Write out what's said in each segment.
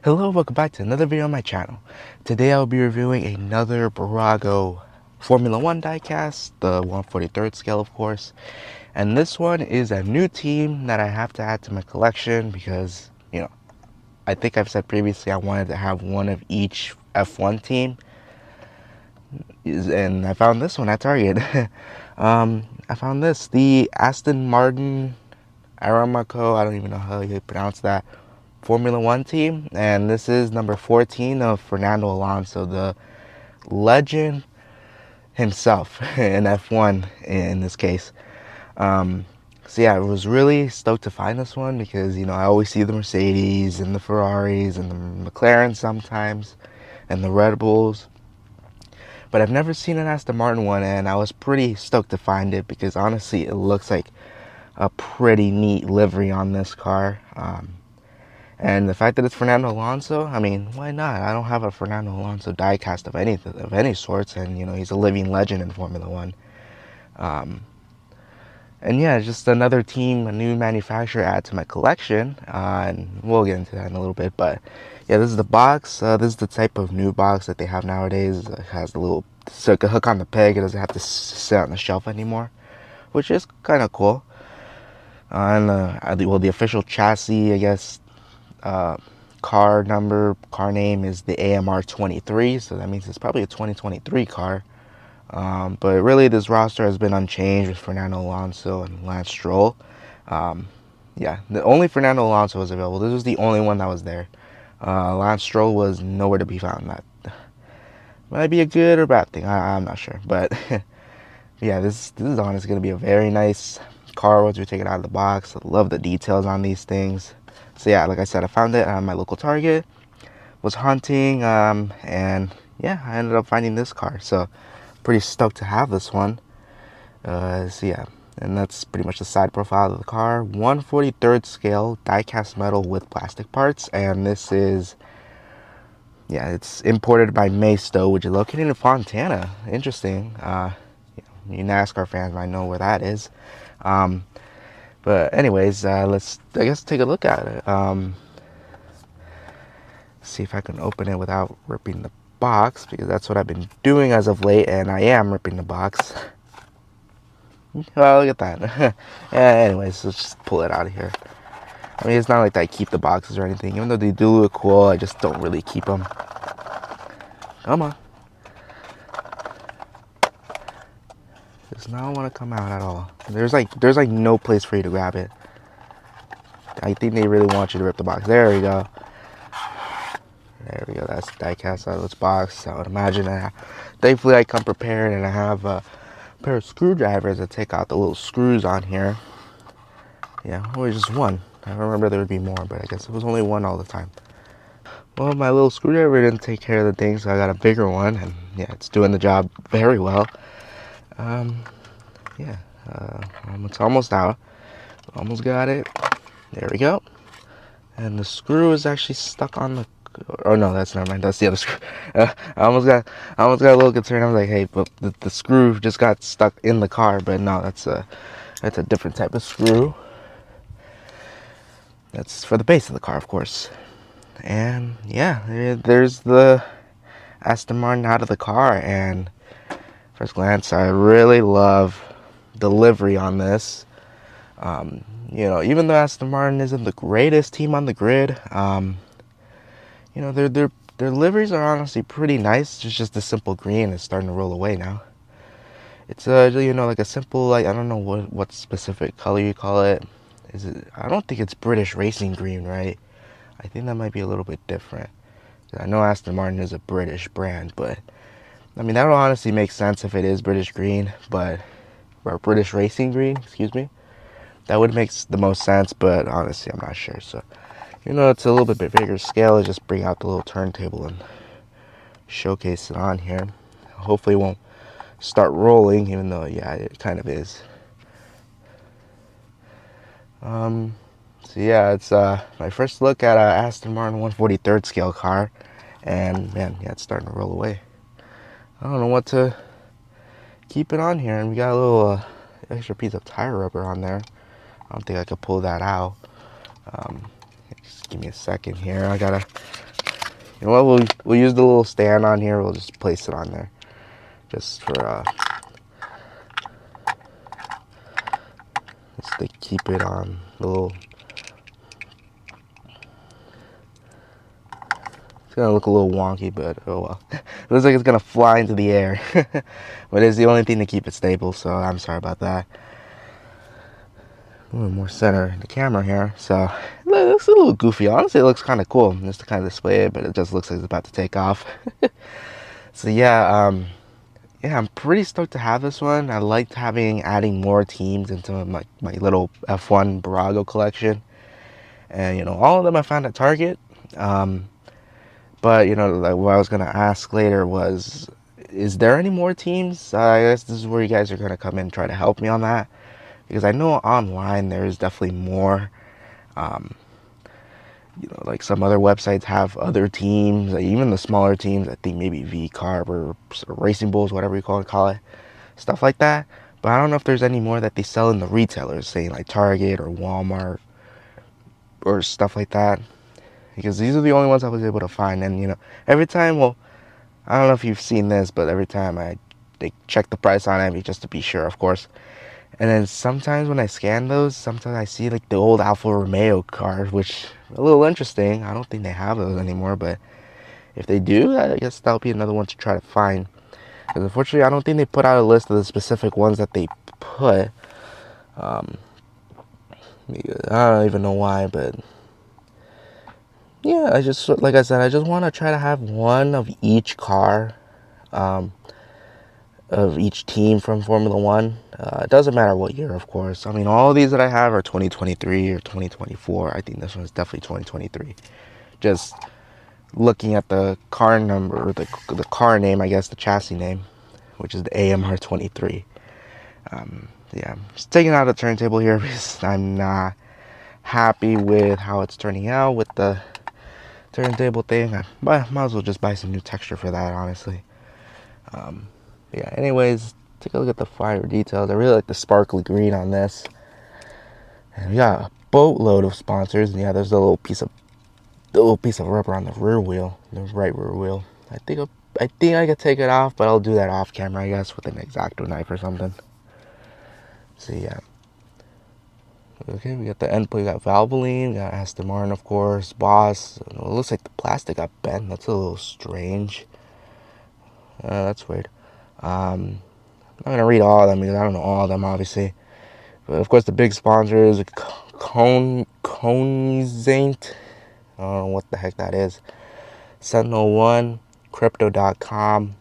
Hello, welcome back to another video on my channel. Today I'll be reviewing another Bburago Formula 1 diecast, the 1/43rd scale of course. And this one is a new team that I have to add to my collection because, I think I've said previously I wanted to have one of each F1 team. And I found this one at Target. I found this, the Aston Martin Aramco, I don't even know how you pronounce that, Formula 1 team, and this is number 14 of Fernando Alonso, the legend himself in F1 in this case. So yeah, I was really stoked to find this one because, I always see the Mercedes and the Ferraris and the McLarens sometimes and the Red Bulls, but I've never seen an Aston Martin one, and I was pretty stoked to find it because honestly it looks like a pretty neat livery on this car. And the fact that it's Fernando Alonso, I mean, why not? I don't have a Fernando Alonso diecast of any sorts, and he's a living legend in Formula One. And yeah, just another team, a new manufacturer add to my collection, and we'll get into that in a little bit. But yeah, this is the box. This is the type of new box that they have nowadays. It has the little hook on the peg. It doesn't have to sit on the shelf anymore, which is kind of cool. And the official chassis, I guess. Car name is the AMR23, so that means it's probably a 2023 car. But really, this roster has been unchanged with Fernando Alonso and Lance Stroll. Yeah, the only Fernando Alonso was available. This was the only one that was there. Lance Stroll was nowhere to be found. That might be a good or bad thing. I'm not sure, but yeah, this is honestly going to be a very nice car once we take it out of the box. I love the details on these things. So yeah, like I said, I found it at my local Target, was hunting, and yeah, I ended up finding this car. So pretty stoked to have this one. So yeah, and that's pretty much the side profile of the car. 1/43rd scale die-cast metal with plastic parts, and this is, yeah, it's imported by Maisto, which is located in Fontana. Interesting. You NASCAR fans might know where that is. But anyways, let's, I guess, take a look at it. See if I can open it without ripping the box, because that's what I've been doing as of late, and I am ripping the box. Well, look at that. Yeah, anyways, let's just pull it out of here. I mean, it's not like I keep the boxes or anything. Even though they do look cool, I just don't really keep them. Come on. Does not want to come out at all. There's like no place for you to grab it. I think they really want you to rip the box. There we go. There we go. That's the diecast out of this box. I would imagine. Thankfully, I come prepared, and I have a pair of screwdrivers to take out the little screws on here. Yeah, only just one. I remember there would be more, but I guess it was only one all the time. Well, my little screwdriver didn't take care of the thing, so I got a bigger one, and yeah, it's doing the job very well. Yeah, it's almost out. Almost got it. There we go. And the screw is actually stuck on the. Oh no, that's never mind. That's the other screw. I almost got a little concerned. I was like, hey, but the screw just got stuck in the car. But no, that's a different type of screw. That's for the base of the car, of course. And yeah, there's the Aston Martin out of the car. And first glance, I really love the livery on this. Even though Aston Martin isn't the greatest team on the grid, their liveries are honestly pretty nice. It's just the simple green is starting to roll away now. It's like a simple, like, I don't know what specific color you call it. I don't think it's British racing green, right? I think that might be a little bit different. I know Aston Martin is a British brand, but I mean, that would honestly make sense if it is British green, or British racing green, excuse me. That would make the most sense, but honestly, I'm not sure. So, it's a little bit bigger scale. I just bring out the little turntable and showcase it on here. Hopefully it won't start rolling, even though, yeah, it kind of is. So yeah, it's my first look at a Aston Martin 1/43rd scale car, and man, yeah, it's starting to roll away. I don't know what to keep it on here, and we got a little extra piece of tire rubber on there. I don't think I could pull that out. Just give me a second here. I gotta You know what? We'll use the little stand on here. We'll just place it on there, just for just to keep it on the little. It's gonna look a little wonky, but oh well. It looks like it's gonna fly into the air, but it's the only thing to keep it stable. So I'm sorry about that. A little more center in the camera here, so it looks a little goofy. Honestly, it looks kind of cool just to kind of display it, but it just looks like it's about to take off. So yeah, I'm pretty stoked to have this one. I liked adding more teams into my little F1 Bburago collection, and all of them I found at Target. But like what I was gonna ask later was, is there any more teams? I guess this is where you guys are gonna come in and try to help me on that, because I know online there is definitely more. Um, like some other websites have other teams, like even the smaller teams. I think maybe V-Carb or Racing Bulls, whatever you call it, stuff like that. But I don't know if there's any more that they sell in the retailers, saying like Target or Walmart or stuff like that. Because these are the only ones I was able to find. And every time, well, I don't know if you've seen this, but every time they check the price on it just to be sure, of course. And then sometimes when I scan those, sometimes I see like the old Alfa Romeo cars, which are a little interesting. I don't think they have those anymore, but if they do, I guess that'll be another one to try to find. Because unfortunately, I don't think they put out a list of the specific ones that they put. Um, I don't even know why, but yeah, like I said, I just want to try to have one of each car. Of each team from Formula One. It doesn't matter what year, of course. I mean, all of these that I have are 2023 or 2024. I think this one is definitely 2023. Just looking at the car number, the car name, I guess, the chassis name, which is the AMR23. Yeah, I'm just taking out a turntable here because I'm not happy with how it's turning out with the turntable thing. I might as well just buy some new texture for that, honestly. Yeah, anyways, take a look at the finer details. I really like the sparkly green on this. And we got a boatload of sponsors. And yeah, there's a little piece of rubber on the rear wheel, the right rear wheel. I think I could take it off, but I'll do that off camera, I guess, with an X-Acto knife or something. So yeah. Okay, we got the end plate, we got Valvoline, we got Aston Martin, of course, Boss. It looks like the plastic got bent. That's a little strange. That's weird. I'm not going to read all of them because I don't know all of them, obviously. But of course, the big sponsors, Cognizant, I don't know what the heck that is. Sentinel-1, Crypto.com.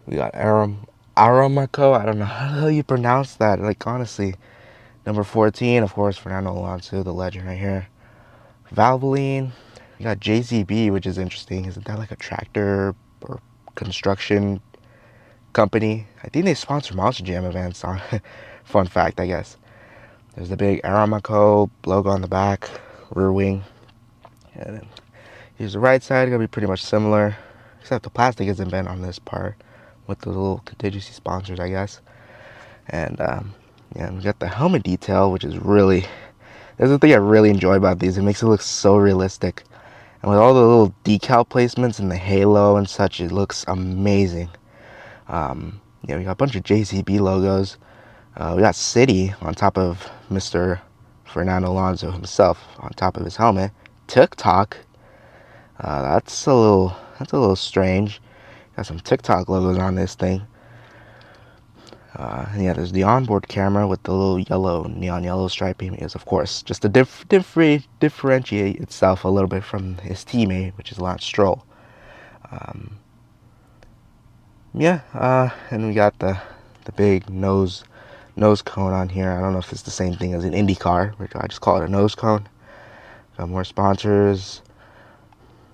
We got Aramco. I don't know how the hell you pronounce that. Like, honestly. Number 14, of course, Fernando Alonso, the legend right here. Valvoline. We got JCB, which is interesting. Isn't that like a tractor or construction company? I think they sponsor Monster Jam events. Fun fact, I guess. There's the big Aramco logo on the back, rear wing. And then here's the right side, gonna be pretty much similar, except the plastic isn't bent on this part with the little contingency sponsors, I guess. And yeah, we got the helmet detail, which is really, that's the thing I really enjoy about these. It makes it look so realistic. And with all the little decal placements and the halo and such, it looks amazing. Yeah, we got a bunch of JCB logos. We got City on top of Mr. Fernando Alonso himself on top of his helmet. TikTok. That's a little strange. Got some TikTok logos on this thing. Yeah, there's the onboard camera with the little neon yellow striping. Because of course, just to differentiate itself a little bit from his teammate, which is Lance Stroll. Yeah, and we got the big nose cone on here. I don't know if it's the same thing as an IndyCar, which I just call it a nose cone. Got more sponsors.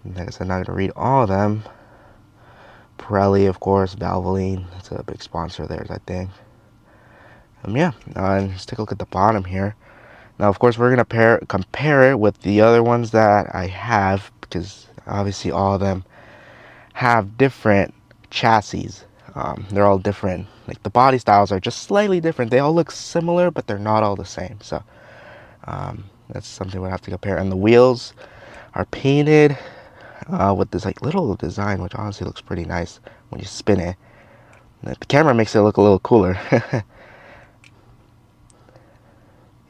Like I said, I'm not gonna read all of them. Pirelli, of course, Valvoline. That's a big sponsor of theirs, I think. Yeah, and let's take a look at the bottom here. Now, of course, we're gonna compare it with the other ones that I have, because obviously all of them have different chassis. They're all different. Like the body styles are just slightly different. They all look similar, but they're not all the same. So that's something we'll have to compare. And the wheels are painted with this like little design, which honestly looks pretty nice when you spin it. The camera makes it look a little cooler.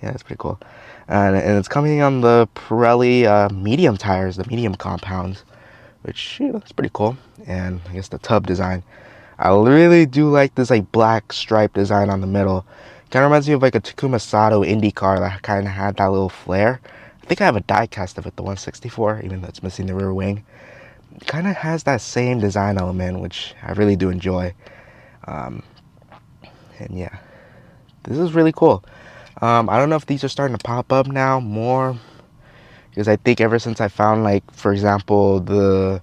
Yeah, it's pretty cool. And it's coming on the Pirelli medium tires, the medium compounds, which looks pretty cool. And I guess the tub design, I really do like this like black stripe design on the middle. Kind of reminds me of like a Takuma Sato Indy car that kind of had that little flare. I think I have a diecast of it, the 164, even though it's missing the rear wing. It kind of has that same design element, which I really do enjoy. And yeah, this is really cool. I don't know if these are starting to pop up now more, because I think ever since I found, like, for example, the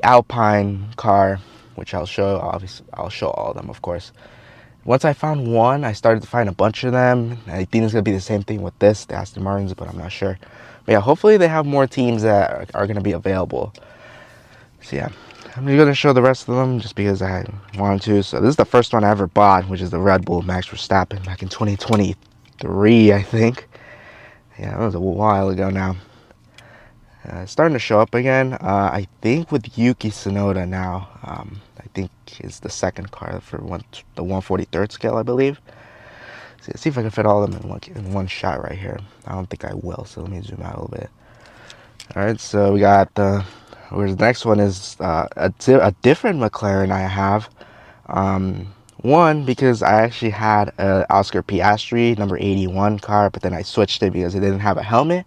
Alpine car, which I'll show, obviously I'll show all of them, of course. Once I found one, I started to find a bunch of them. I think it's gonna be the same thing with this, the Aston Martins, but I'm not sure. But yeah, hopefully they have more teams that are gonna be available. So yeah, I'm just gonna show the rest of them just because I wanted to. So this is the first one I ever bought, which is the Red Bull Max Verstappen back in 2023, I think. Yeah, that was a while ago now. It's starting to show up again. I think with Yuki Tsunoda now. I think is the second car for the 143rd scale, I believe. So let's see if I can fit all of them in one shot right here. I don't think I will, so let me zoom out a little bit. All right, so we got whereas the next one is a different McLaren I have. One, because I actually had a Oscar Piastri number 81 car, but then I switched it because it didn't have a helmet.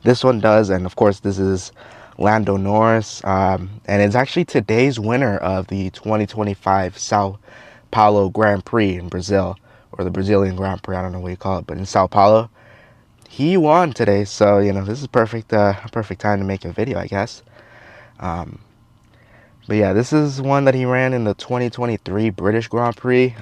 This one does, and of course this is Lando Norris, and it's actually today's winner of the 2025 Sao Paulo Grand Prix in Brazil, or the Brazilian Grand Prix, I don't know what you call it, but in Sao Paulo. He won today, so this is perfect time to make a video, I guess. But yeah, this is one that he ran in the 2023 British Grand Prix.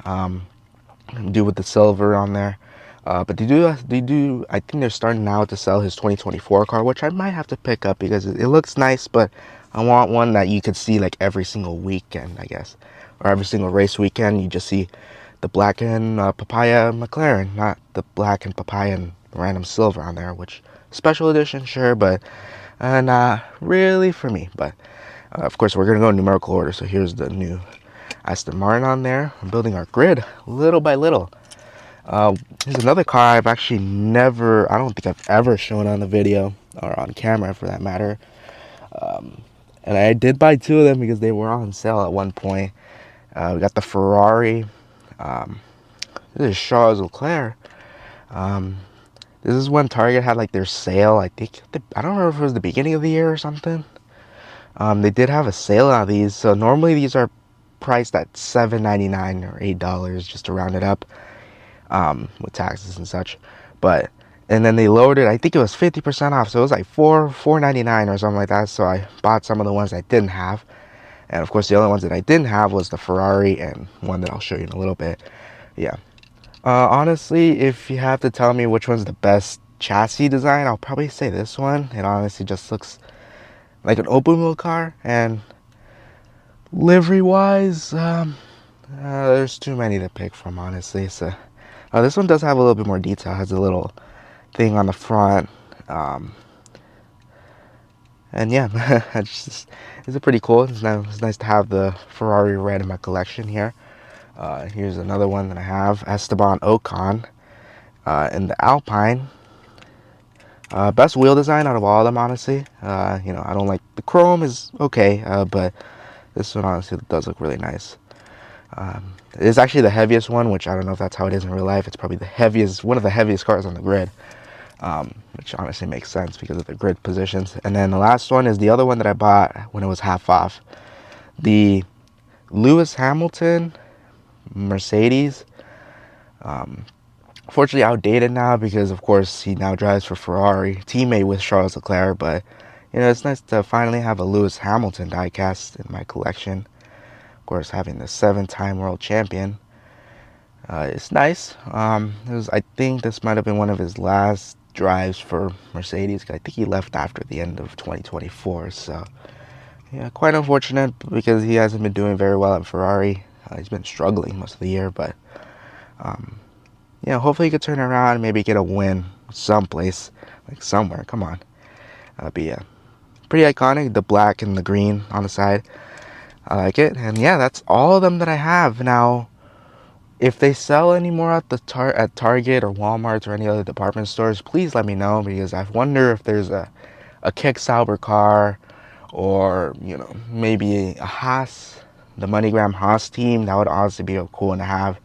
Do with the silver on there. But they do. I think they're starting now to sell his 2024 car, which I might have to pick up because it looks nice. But I want one that you could see like every single weekend, I guess, or every single race weekend. You just see the black and papaya McLaren, not the black and papaya and random silver on there. Which special edition, sure, but not really for me. But of course, we're gonna go in numerical order. So here's the new Aston Martin on there. I'm building our grid little by little. Here's another car I've actually never, I don't think I've ever shown on the video, or on camera for that matter. And I did buy two of them because they were on sale at one point. We got the Ferrari. This is Charles Leclerc. This is when Target had like their sale. I think, I don't remember if it was the beginning of the year or something. They did have a sale on these. So normally these are priced at $7.99 or $8, just to round it up, with taxes and such. And then they lowered it. I think it was 50% off, so it was like $4.99 or something like that. So I bought some of the ones I didn't have, and of course the only ones that I didn't have was the Ferrari and one that I'll show you in a little bit. Yeah. Honestly, if you have to tell me which one's the best chassis design, I'll probably say this one. It honestly just looks like an open wheel car, and livery wise, there's too many to pick from, honestly. So this one does have a little bit more detail. It has a little thing on the front, and yeah, it's pretty cool. It's nice to have the Ferrari red in my collection here. Here's another one that I have, Esteban Ocon, in the Alpine. Best wheel design out of all of them, honestly. I don't like the chrome is okay, but this one honestly does look really nice. It is actually the heaviest one, which I don't know if that's how it is in real life. It's probably one of the heaviest cars on the grid, which honestly makes sense because of the grid positions. And then the last one is the other one that I bought when it was half off, the Lewis Hamilton Mercedes. Fortunately outdated now because of course he now drives for Ferrari, teammate with Charles Leclerc. But it's nice to finally have a Lewis Hamilton diecast in my collection. Of course, having the 7-time world champion, it's nice. I think this might have been one of his last drives for Mercedes. I think he left after the end of 2024. So yeah, quite unfortunate because he hasn't been doing very well at Ferrari. He's been struggling most of the year, but hopefully he could turn around and maybe get a win someplace, like somewhere. Come on. But yeah, pretty iconic. The black and the green on the side. I like it. And yeah, that's all of them that I have. Now, if they sell any more at at Target or Walmart or any other department stores, please let me know, because I wonder if there's a Kick Sauber car, or maybe a Haas, the MoneyGram Haas team. That would honestly be a cool one to have.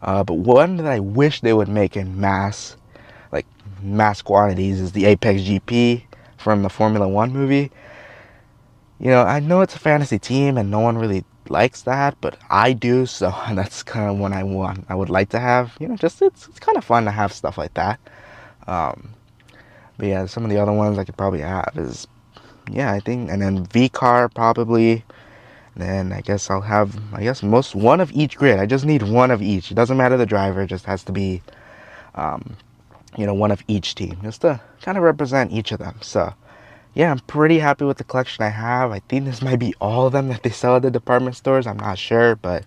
But one that I wish they would make in mass, like mass quantities, is the Apex GP from the Formula One movie. I know it's a fantasy team and no one really likes that, but I do, so that's kind of what I would like to have. Just it's kind of fun to have stuff like that. But yeah, some of the other ones I could probably have is, yeah, I think, and then V-Car probably. Then I guess I'll have, most one of each grid. I just need one of each. It doesn't matter the driver, it just has to be, one of each team, just to kind of represent each of them. So yeah, I'm pretty happy with the collection I have. I think this might be all of them that they sell at the department stores. I'm not sure, but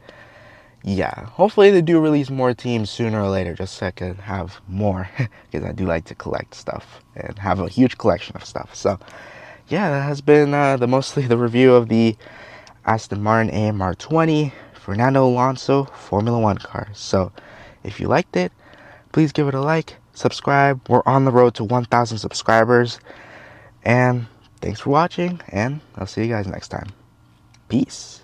yeah, hopefully they do release more teams sooner or later, just so I can have more, because I do like to collect stuff and have a huge collection of stuff. So yeah, that has been mostly the review of the Aston Martin AMR23 Fernando Alonso Formula One car. So if you liked it, please give it a like, subscribe. We're on the road to 1,000 subscribers. And thanks for watching, and I'll see you guys next time. Peace.